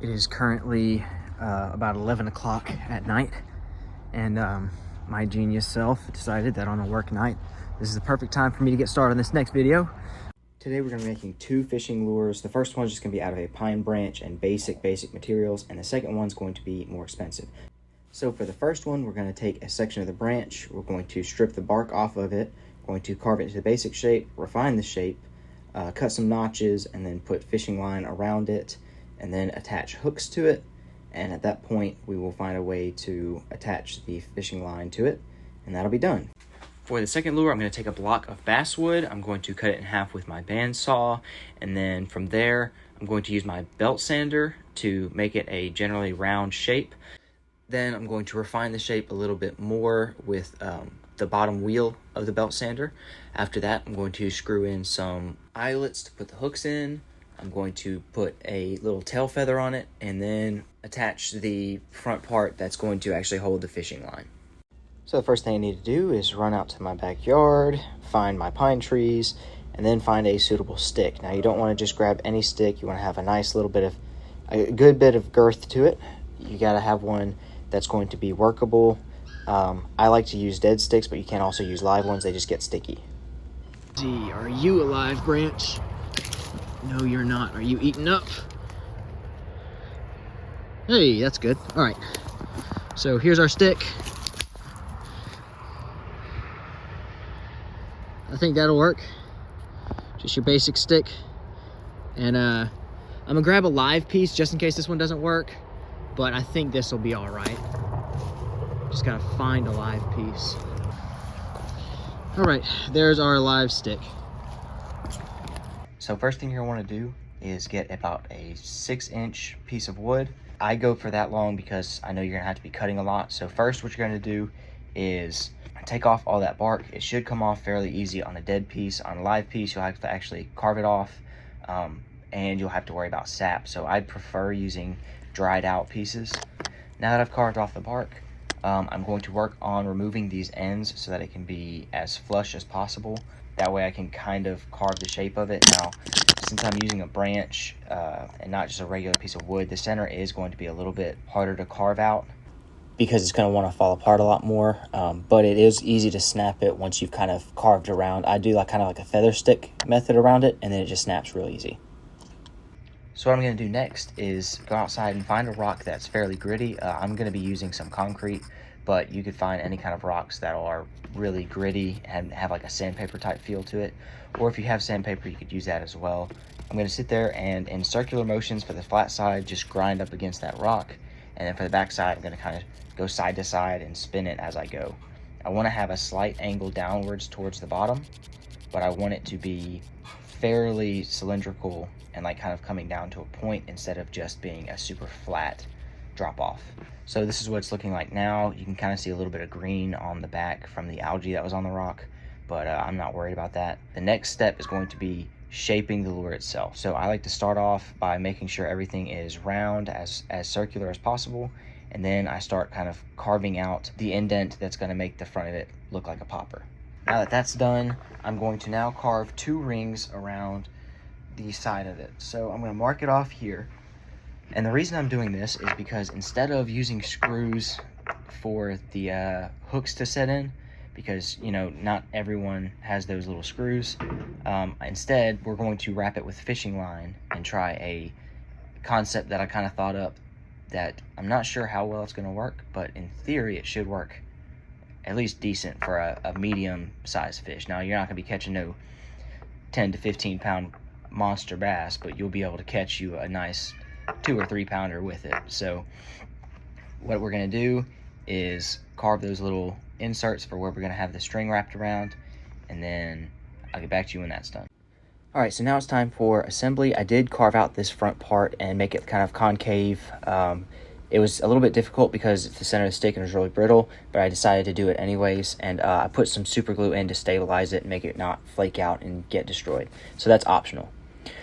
It is currently about 11 o'clock at night, and my genius self decided that on a work night, this is the perfect time for me to get started on this next video. Today we're going to be making two fishing lures. The first one's just going to be out of a pine branch and basic materials, and the second one's going to be more expensive. So for the first one, we're going to take a section of the branch, we're going to strip the bark off of it, going to carve it into the basic shape, refine the shape, cut some notches, and then put fishing line around it, and then attach hooks to it. And at that point, we will find a way to attach the fishing line to it, and that'll be done. For the second lure, I'm going to take a block of basswood. I'm going to cut it in half with my bandsaw, and then from there, I'm going to use my belt sander to make it a generally round shape. Then I'm going to refine the shape a little bit more with the bottom wheel of the belt sander. After that, I'm going to screw in some eyelets to put the hooks in. I'm going to put a little tail feather on it and then attach the front part that's going to actually hold the fishing line. So the first thing I need to do is run out to my backyard, find my pine trees, and then find a suitable stick. Now you don't want to just grab any stick. You want to have a nice little bit of, a good bit of girth to it. You got to have one that's going to be workable. I like to use dead sticks, but you can also use live ones. They just get sticky. See, are you a live branch? No, you're not. Are you eating up? Hey, that's good. All right. So here's our stick. I think that'll work. Just your basic stick. And I'm gonna grab a live piece just in case this one doesn't work, but I think this will be all right. Just gotta find a live piece. All right, there's our live stick. So first thing you're gonna wanna do is get about a 6-inch piece of wood. I go for that long because I know you're gonna have to be cutting a lot. So first what you're gonna do is take off all that bark. It should come off fairly easy on a dead piece. On a live piece, you'll have to actually carve it off, and you'll have to worry about sap. So I'd prefer using dried out pieces. Now that I've carved off the bark, I'm going to work on removing these ends so that it can be as flush as possible. That way I can kind of carve the shape of it. Now, since I'm using a branch and not just a regular piece of wood, the center is going to be a little bit harder to carve out because it's going to want to fall apart a lot more, but it is easy to snap it once you've kind of carved around. I do kind of like a feather stick method around it, and then it just snaps real easy. So what I'm going to do next is go outside and find a rock that's fairly gritty. I'm going to be using some concrete, but you could find any kind of rocks that are really gritty and have like a sandpaper type feel to it. Or if you have sandpaper, you could use that as well. I'm going to sit there and in circular motions for the flat side, just grind up against that rock. And then for the back side, I'm going to kind of go side to side and spin it as I go. I want to have a slight angle downwards towards the bottom, but I want it to be fairly cylindrical and like kind of coming down to a point instead of just being a super flat drop off. So this is what it's looking like now. You can kind of see a little bit of green on the back from the algae that was on the rock, but I'm not worried about that. The next step is going to be shaping the lure itself. So I like to start off by making sure everything is round, as circular as possible, and then I start kind of carving out the indent that's going to make the front of it look like a popper. Now that that's done, I'm going to now carve 2 rings around the side of it. So I'm going to mark it off here. And the reason I'm doing this is because instead of using screws for the hooks to set in, because, you know, not everyone has those little screws, instead we're going to wrap it with fishing line and try a concept that I kind of thought up that I'm not sure how well it's going to work, but in theory it should work at least decent for a medium sized fish. Now you're not going to be catching no 10 to 15 pound monster bass, but you'll be able to catch you a nice 2 or 3 pounder with it. So what we're going to do is carve those little inserts for where we're going to have the string wrapped around, and then I'll get back to you when that's done. All right, so now it's time for assembly. I did carve out this front part and make it kind of concave. It was a little bit difficult because the center of the stick was really brittle, but I decided to do it anyways, and I put some super glue in to stabilize it and make it not flake out and get destroyed. So that's optional.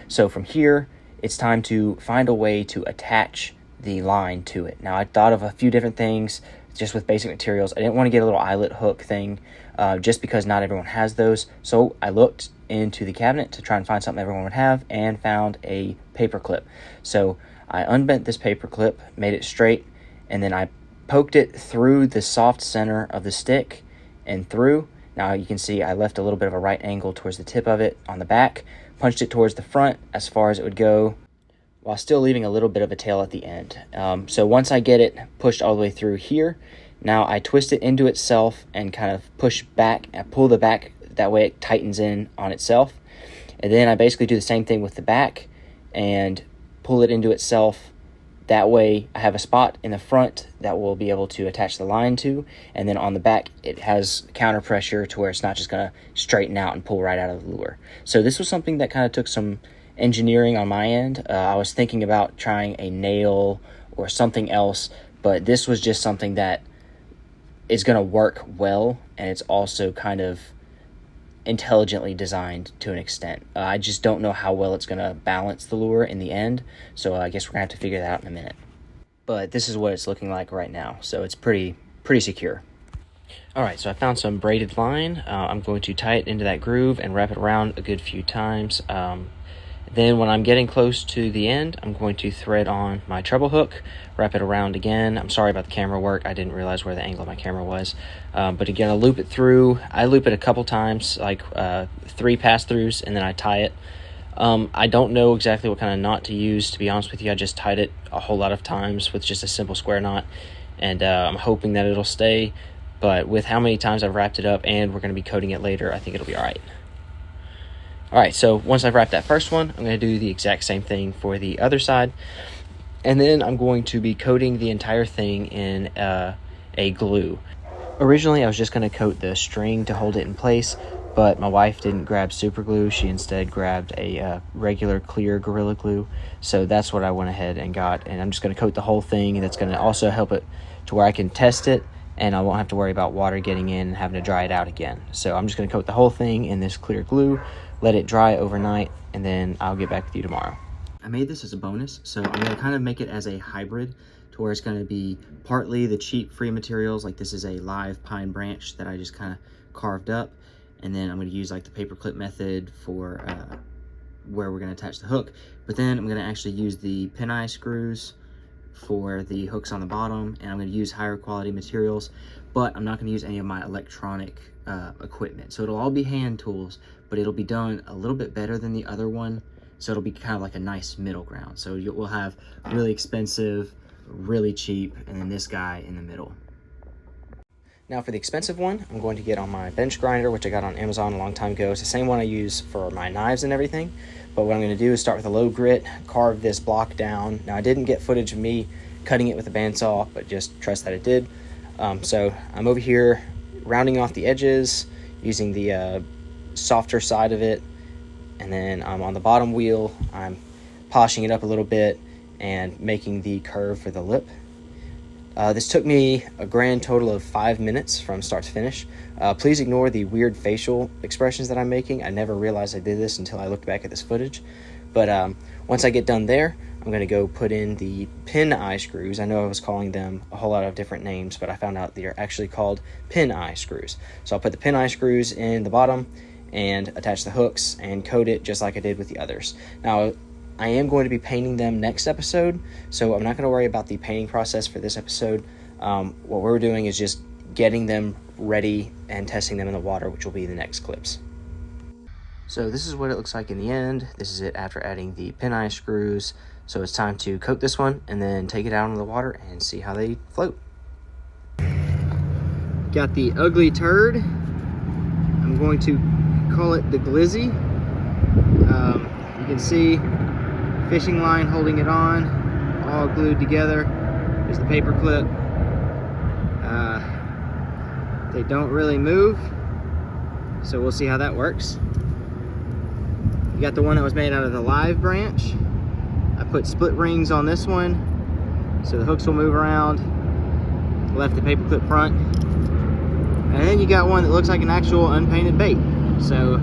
So from here, it's time to find a way to attach the line to it. Now I thought of a few different things just with basic materials. I didn't want to get a little eyelet hook thing just because not everyone has those. So I looked into the cabinet to try and find something everyone would have and found a paper clip. So I unbent this paper clip, made it straight, and then I poked it through the soft center of the stick and through. Now you can see I left a little bit of a right angle towards the tip of it on the back, punched it towards the front as far as it would go, while still leaving a little bit of a tail at the end. So once I get it pushed all the way through here, now I twist it into itself and kind of push back and pull the back, that way it tightens in on itself. And then I basically do the same thing with the back and pull it into itself. That way I have a spot in the front that we'll be able to attach the line to, and then on the back it has counter pressure to where it's not just going to straighten out and pull right out of the lure. So this was something that kind of took some engineering on my end. I was thinking about trying a nail or something else, but this was just something that is going to work well, and it's also kind of intelligently designed to an extent. I just don't know how well it's going to balance the lure in the end, so I guess we're going to have to figure that out in a minute. But this is what it's looking like right now, so it's pretty secure. Alright, so I found some braided line. I'm going to tie it into that groove and wrap it around a good few times. Then when I'm getting close to the end, I'm going to thread on my treble hook, wrap it around again. I'm sorry about the camera work. I didn't realize where the angle of my camera was. But again, I'll loop it through. I loop it a couple times, like 3 pass-throughs, and then I tie it. I don't know exactly what kind of knot to use, to be honest with you. I just tied it a whole lot of times with just a simple square knot, and I'm hoping that it'll stay. But with how many times I've wrapped it up, and we're going to be coating it later, I think it'll be all right. Alright, so once I've wrapped that first one, I'm going to do the exact same thing for the other side. And then I'm going to be coating the entire thing in a glue. Originally, I was just going to coat the string to hold it in place, but my wife didn't grab super glue. She instead grabbed a regular clear Gorilla Glue. So that's what I went ahead and got. And I'm just going to coat the whole thing, and that's going to also help it to where I can test it, and I won't have to worry about water getting in and having to dry it out again. So I'm just going to coat the whole thing in this clear glue, let it dry overnight, and then I'll get back with you tomorrow. I made this as a bonus, so I'm going to kind of make it as a hybrid to where it's going to be partly the cheap free materials, like this is a live pine branch that I just kind of carved up, and then I'm going to use like the paper clip method for where we're going to attach the hook, but then I'm going to actually use the pin eye screws for the hooks on the bottom, and I'm going to use higher quality materials, but I'm not going to use any of my electronic equipment. So it'll all be hand tools, but it'll be done a little bit better than the other one, so it'll be kind of like a nice middle ground. So we'll have really expensive, really cheap, and then this guy in the middle. Now for the expensive one, I'm going to get on my bench grinder, which I got on Amazon a long time ago. It's the same one I use for my knives and everything, but what I'm going to do is start with a low grit, carve this block down. Now I didn't get footage of me cutting it with a bandsaw, but just trust that it did. So I'm over here rounding off the edges using the softer side of it, and then on the bottom wheel I'm polishing it up a little bit and making the curve for the lip. This took me a grand total of 5 minutes from start to finish. Please ignore the weird facial expressions that I'm making. I never realized I did this until I looked back at this footage. But once I get done there, I'm going to go put in the pin eye screws. I know I was calling them a whole lot of different names, but I found out they are actually called pin eye screws. So I'll put the pin eye screws in the bottom and attach the hooks and coat it just like I did with the others. Now, I am going to be painting them next episode, so I'm not going to worry about the painting process for this episode. What we're doing is just getting them ready and testing them in the water, which will be the next clips. So this is what it looks like in the end. This is it after adding the pin eye screws. So it's time to coat this one and then take it out into the water and see how they float. Got the ugly turd. I'm going to call it the glizzy. You can see fishing line holding it on, all glued together. There's the paper clip. They don't really move, so we'll see how that works. You got the one that was made out of the live branch. I put split rings on this one, so the hooks will move around. Left the paper clip front. And then you got one that looks like an actual unpainted bait. So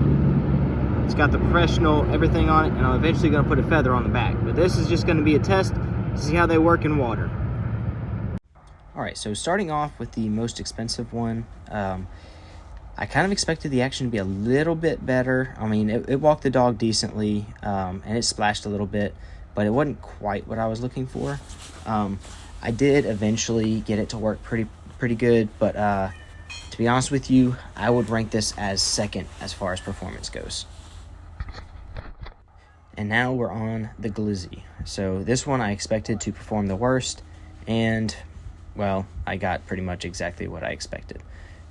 it's got the professional everything on it, and I'm eventually going to put a feather on the back. But this is just going to be a test to see how they work in water. Alright, so starting off with the most expensive one, I kind of expected the action to be a little bit better. I mean, it walked the dog decently, and it splashed a little bit, but it wasn't quite what I was looking for. I did eventually get it to work pretty good, but to be honest with you, I would rank this as second as far as performance goes. And now we're on the Glizzy. So this one I expected to perform the worst, and well, I got pretty much exactly what I expected.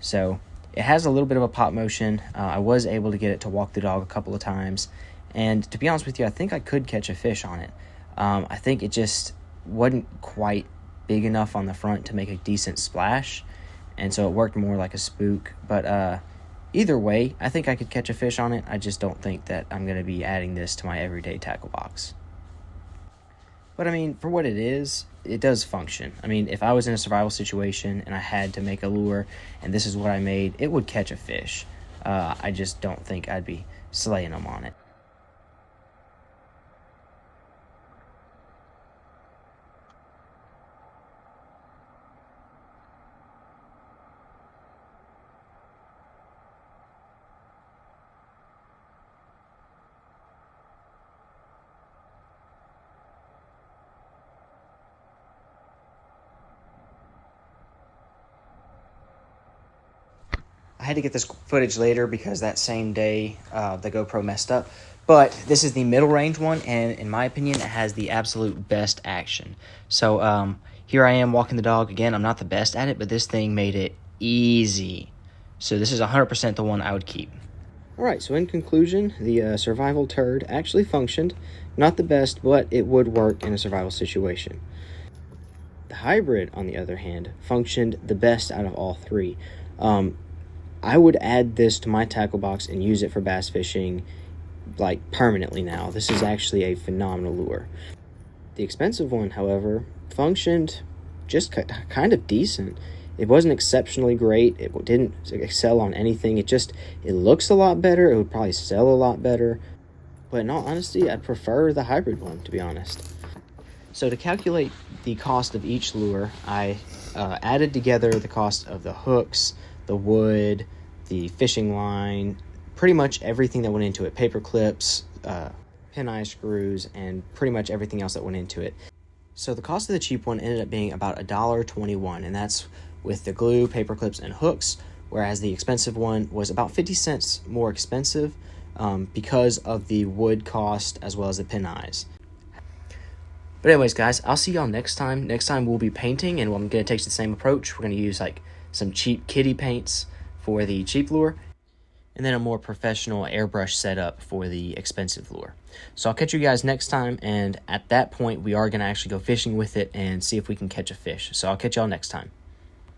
So it has a little bit of a pop motion. I was able to get it to walk the dog a couple of times, and to be honest with you, I think I could catch a fish on it. I think it just wasn't quite big enough on the front to make a decent splash, and so it worked more like a spook. But either way, I think I could catch a fish on it. I just don't think that I'm going to be adding this to my everyday tackle box. But I mean, for what it is, it does function. I mean, if I was in a survival situation and I had to make a lure and this is what I made, it would catch a fish. I just don't think I'd be slaying them on it. I had to get this footage later because that same day the GoPro messed up. But this is the middle range one, and in my opinion, it has the absolute best action. So here I am walking the dog. Again, I'm not the best at it, but this thing made it easy. So this is 100% the one I would keep. All right, so in conclusion, the survival turd actually functioned. Not the best, but it would work in a survival situation. The hybrid, on the other hand, functioned the best out of all three. I would add this to my tackle box and use it for bass fishing like permanently now. This is actually a phenomenal lure. The expensive one, however, functioned just kind of decent. It wasn't exceptionally great. It didn't excel on anything. It looks a lot better. It would probably sell a lot better. But in all honesty, I prefer the hybrid one, to be honest. So to calculate the cost of each lure, I added together the cost of the hooks, the wood, the fishing line, pretty much everything that went into it, paper clips, pin eye screws, and pretty much everything else that went into it. So the cost of the cheap one ended up being about $1.21, and that's with the glue, paper clips, and hooks, whereas the expensive one was about 50 cents more expensive because of the wood cost as well as the pin eyes. But anyways, guys, I'll see y'all next time. Next time we'll be painting, and I'm going to take the same approach. We're going to use like some cheap kitty paints for the cheap lure, and then a more professional airbrush setup for the expensive lure. So I'll catch you guys next time, and at that point, we are going to actually go fishing with it and see if we can catch a fish. So I'll catch y'all next time.